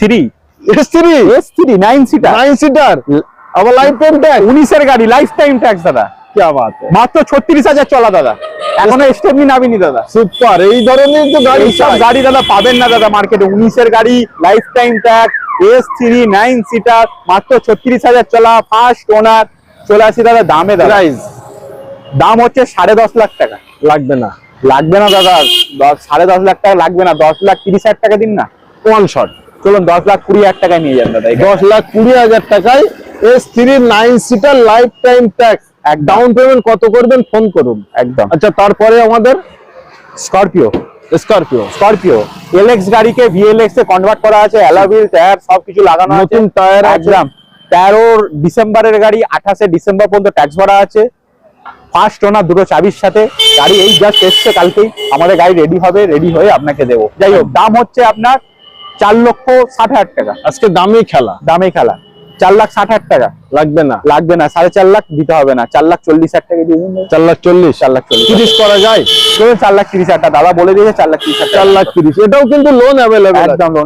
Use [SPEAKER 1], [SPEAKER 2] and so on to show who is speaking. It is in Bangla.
[SPEAKER 1] S3 9 সিটার
[SPEAKER 2] 9 সিটার আবার লাইফ টাইম ট্যাক্স
[SPEAKER 1] 19 এর গাড়ি, লাইফ টাইম ট্যাক্স দাদা।
[SPEAKER 2] কি বাত
[SPEAKER 1] মাত্র 36,000 চলা দাদা, এখনো স্টেপনি নামিনি দাদা।
[SPEAKER 2] সুপার, এই ধরনের তো গাড়ি
[SPEAKER 1] এইসব গাড়ি দাদা পাবেন না দাদা মার্কেটে। 19 এর গাড়ি, life time tax, S3 9 seater, মাত্র 36,000 চলা, ফার্স্ট ওনার। চলে আসি দাদা দামে দাদা।
[SPEAKER 2] প্রাইস
[SPEAKER 1] দাম হচ্ছে 10.5 লাখ টাকা।
[SPEAKER 2] লাগবে না
[SPEAKER 1] লাগবে না দাদা, 10.5 লাখ টাকা লাগবে না, 10,30,000 টাকা দিন না।
[SPEAKER 2] ওয়ান শট
[SPEAKER 1] চলুন 10,20,000 টাকায় নিয়ে যান দাদা।
[SPEAKER 2] 10,20,000 টাকায় S3 9 seater life time tax. এক ডাউন পেমেন্ট কত করবেন ফোন করুন
[SPEAKER 1] একদম।
[SPEAKER 2] আচ্ছা, তারপরে আমাদের
[SPEAKER 1] স্করপিও
[SPEAKER 2] স্করপিও
[SPEAKER 1] এলএক্স গাড়িকে ভিএলএক্স এ কনভার্ট করা আছে, অ্যালয় টায়ার সবকিছু লাগানো আছে,
[SPEAKER 2] নতুন টায়ার
[SPEAKER 1] একদম। 13 ডিসেম্বরের গাড়ি, 28 ডিসেম্বর পর্যন্ত ট্যাক্স ভরা আছে। ফার্স্ট ওনার, দুটো চাবির সাথে গাড়ি। এই জাস্ট এসছে কালকেই, আমাদের গাড়ি রেডি হবে, রেডি হয়ে আপনাকে দেবো। যাই হোক, দাম হচ্ছে আপনার 4,60,000 টাকা।
[SPEAKER 2] আজকে দামি খেলা,
[SPEAKER 1] দামে খেলা 4,60,000 টাকা।
[SPEAKER 2] লাগবে না
[SPEAKER 1] 4.5 লাখ দিতে হবে না, 4,40,000 টাকা দিয়ে দিন।
[SPEAKER 2] 4,40,000
[SPEAKER 1] 4,40,000
[SPEAKER 2] 30 করা যায়।
[SPEAKER 1] চলুন 4,30,000 টাকা দাদা বলে দিয়েছে, 4,30,000 টাকা।
[SPEAKER 2] 4,30,000 এটাও কিন্তু লোন অ্যাভেলেবেল
[SPEAKER 1] একদম লোন